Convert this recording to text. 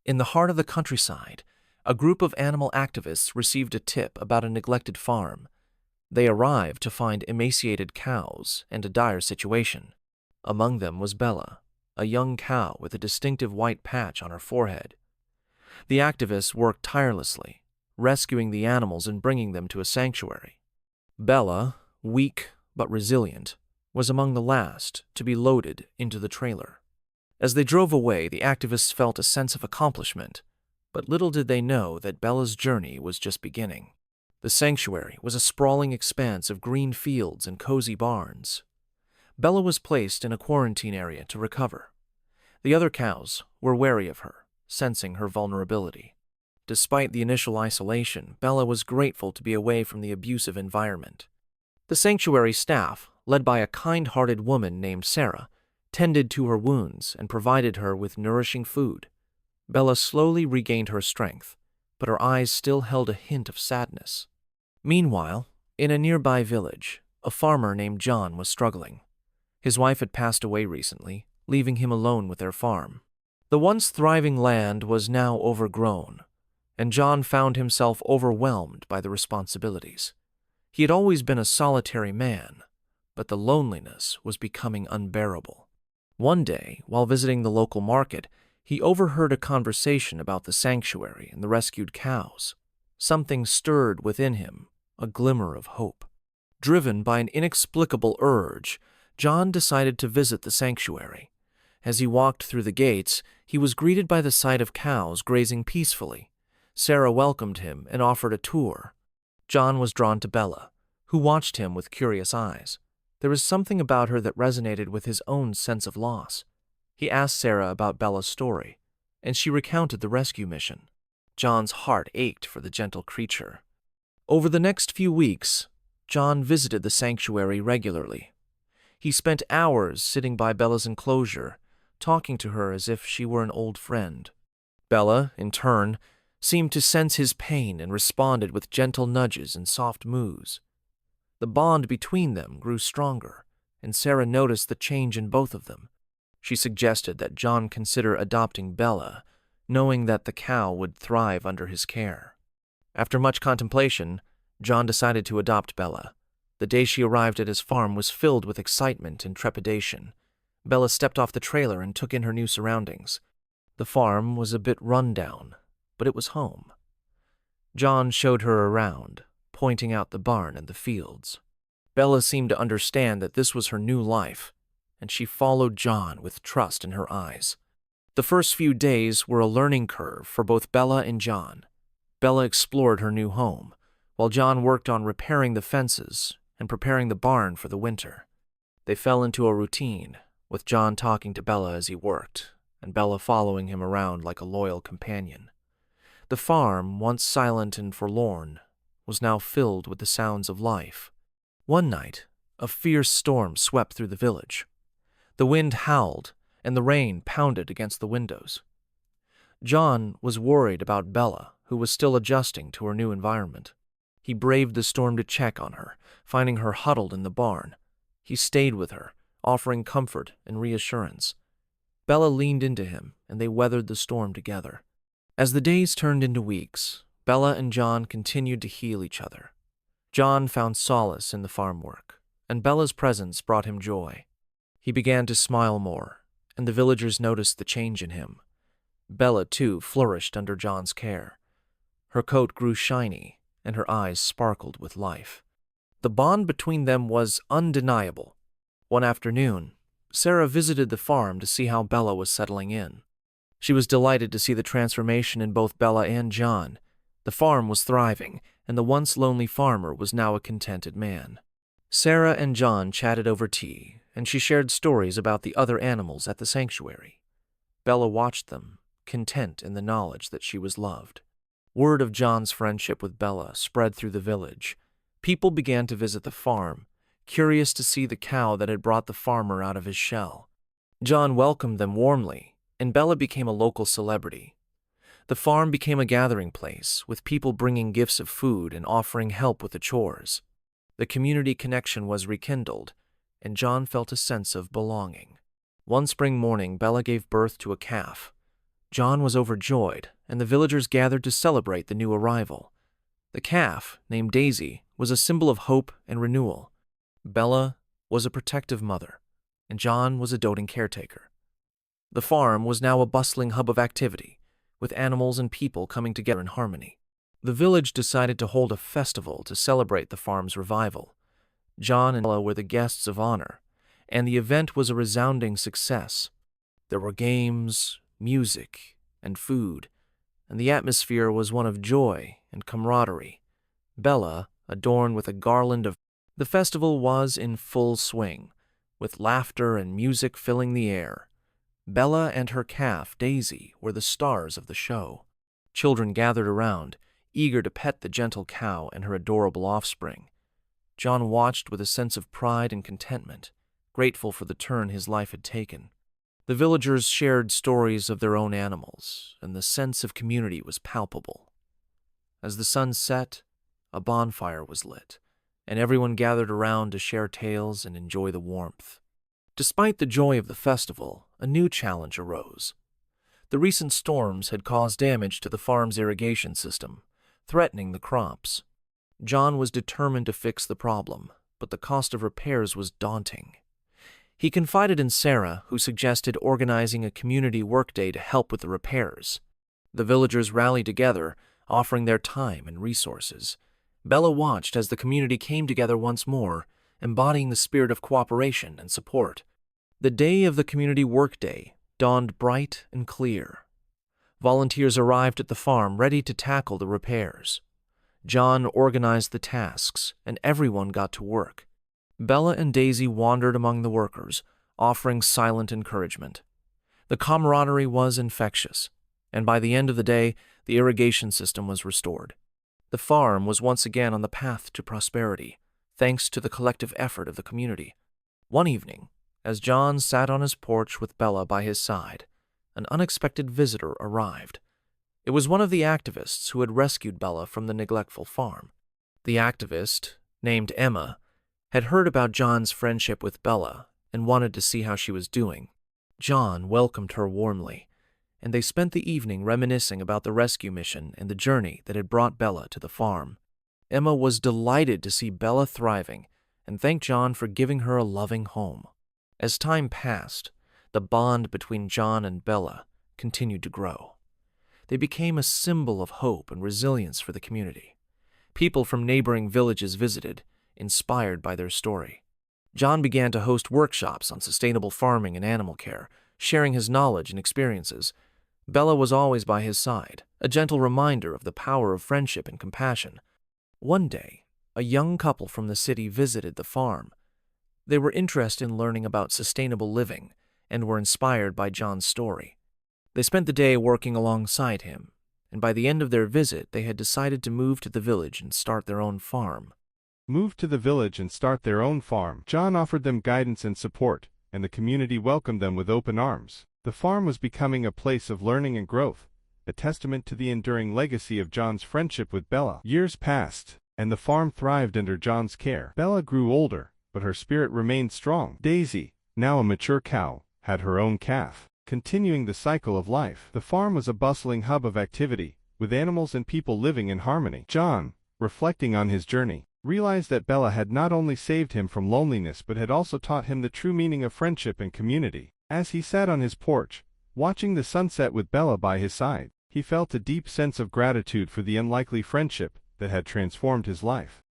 In the heart of the countryside, a group of animal activists received a tip about a neglected farm. They arrived to find emaciated cows and a dire situation. Among them was Bella, a young cow with a distinctive white patch on her forehead. The activists worked tirelessly, rescuing the animals and bringing them to a sanctuary. Bella, weak but resilient, was among the last to be loaded into the trailer. As they drove away, the activists felt a sense of accomplishment, but little did they know that Bella's journey was just beginning. The sanctuary was a sprawling expanse of green fields and cozy barns. Bella was placed in a quarantine area to recover. The other cows were wary of her, sensing her vulnerability. Despite the initial isolation, Bella was grateful to be away from the abusive environment. The sanctuary staff, led by a kind-hearted woman named Sarah, tended to her wounds and provided her with nourishing food. Bella slowly regained her strength, but her eyes still held a hint of sadness. Meanwhile, in a nearby village, a farmer named John was struggling. His wife had passed away recently, leaving him alone with their farm. The once thriving land was now overgrown, and John found himself overwhelmed by the responsibilities. He had always been a solitary man, but the loneliness was becoming unbearable. One day, while visiting the local market, he overheard a conversation about the sanctuary and the rescued cows. Something stirred within him, a glimmer of hope. Driven by an inexplicable urge, John decided to visit the sanctuary. As he walked through the gates, he was greeted by the sight of cows grazing peacefully. Sarah welcomed him and offered a tour. John was drawn to Bella, who watched him with curious eyes. There was something about her that resonated with his own sense of loss. He asked Sarah about Bella's story, and she recounted the rescue mission. John's heart ached for the gentle creature. Over the next few weeks, John visited the sanctuary regularly. He spent hours sitting by Bella's enclosure, talking to her as if she were an old friend. Bella, in turn, seemed to sense his pain and responded with gentle nudges and soft moos. The bond between them grew stronger, and Sarah noticed the change in both of them. She suggested that John consider adopting Bella, knowing that the cow would thrive under his care. After much contemplation, John decided to adopt Bella. The day she arrived at his farm was filled with excitement and trepidation. Bella stepped off the trailer and took in her new surroundings. The farm was a bit run down, but it was home. John showed her around, pointing out the barn and the fields. Bella seemed to understand that this was her new life, and she followed John with trust in her eyes. The first few days were a learning curve for both Bella and John. Bella explored her new home, while John worked on repairing the fences and preparing the barn for the winter. They fell into a routine, with John talking to Bella as he worked, and Bella following him around like a loyal companion. The farm, once silent and forlorn, was now filled with the sounds of life. One night, a fierce storm swept through the village. The wind howled, and the rain pounded against the windows. John was worried about Bella, who was still adjusting to her new environment. He braved the storm to check on her, finding her huddled in the barn. He stayed with her, offering comfort and reassurance. Bella leaned into him, and they weathered the storm together. As the days turned into weeks, Bella and John continued to heal each other. John found solace in the farm work, and Bella's presence brought him joy. He began to smile more, and the villagers noticed the change in him. Bella, too, flourished under John's care. Her coat grew shiny, and her eyes sparkled with life. The bond between them was undeniable. One afternoon, Sarah visited the farm to see how Bella was settling in. She was delighted to see the transformation in both Bella and John. The farm was thriving, and the once lonely farmer was now a contented man. Sarah and John chatted over tea, and she shared stories about the other animals at the sanctuary. Bella watched them, content in the knowledge that she was loved. Word of John's friendship with Bella spread through the village. People began to visit the farm, curious to see the cow that had brought the farmer out of his shell. John welcomed them warmly, and Bella became a local celebrity. The farm became a gathering place, with people bringing gifts of food and offering help with the chores. The community connection was rekindled, and John felt a sense of belonging. One spring morning, Bella gave birth to a calf. John was overjoyed, and the villagers gathered to celebrate the new arrival. The calf, named Daisy, was a symbol of hope and renewal. Bella was a protective mother, and John was a doting caretaker. The farm was now a bustling hub of activity, with animals and people coming together in harmony. The village decided to hold a festival to celebrate the farm's revival. John and Bella were the guests of honor, and the event was a resounding success. There were games, music, and food, and the atmosphere was one of joy and camaraderie. Bella, adorned with a garland of... The festival was in full swing, with laughter and music filling the air. Bella and her calf, Daisy, were the stars of the show. Children gathered around, eager to pet the gentle cow and her adorable offspring. John watched with a sense of pride and contentment, grateful for the turn his life had taken. The villagers shared stories of their own animals, and the sense of community was palpable. As the sun set, a bonfire was lit, and everyone gathered around to share tales and enjoy the warmth. Despite the joy of the festival, a new challenge arose. The recent storms had caused damage to the farm's irrigation system, threatening the crops. John was determined to fix the problem, but the cost of repairs was daunting. He confided in Sarah, who suggested organizing a community workday to help with the repairs. The villagers rallied together, offering their time and resources. Bella watched as the community came together once more, embodying the spirit of cooperation and support. The day of the community workday dawned bright and clear. Volunteers arrived at the farm ready to tackle the repairs. John organized the tasks, and everyone got to work. Bella and Daisy wandered among the workers, offering silent encouragement. The camaraderie was infectious, and by the end of the day, the irrigation system was restored. The farm was once again on the path to prosperity, thanks to the collective effort of the community. One evening, as John sat on his porch with Bella by his side, an unexpected visitor arrived. It was one of the activists who had rescued Bella from the neglectful farm. The activist, named Emma, had heard about John's friendship with Bella and wanted to see how she was doing. John welcomed her warmly, and they spent the evening reminiscing about the rescue mission and the journey that had brought Bella to the farm. Emma was delighted to see Bella thriving and thanked John for giving her a loving home. As time passed, the bond between John and Bella continued to grow. They became a symbol of hope and resilience for the community. People from neighboring villages visited, inspired by their story. John began to host workshops on sustainable farming and animal care, sharing his knowledge and experiences. Bella was always by his side, a gentle reminder of the power of friendship and compassion. One day, a young couple from the city visited the farm. They were interested in learning about sustainable living and were inspired by John's story. They spent the day working alongside him, and by the end of their visit, they had decided to move to the village and start their own farm. Moved to the village and start their own farm. John offered them guidance and support, and the community welcomed them with open arms. The farm was becoming a place of learning and growth, a testament to the enduring legacy of John's friendship with Bella. Years passed, and the farm thrived under John's care. Bella grew older, but her spirit remained strong. Daisy, now a mature cow, had her own calf. Continuing the cycle of life, the farm was a bustling hub of activity, with animals and people living in harmony. John, reflecting on his journey, realized that Bella had not only saved him from loneliness but had also taught him the true meaning of friendship and community. As he sat on his porch, watching the sunset with Bella by his side, he felt a deep sense of gratitude for the unlikely friendship that had transformed his life.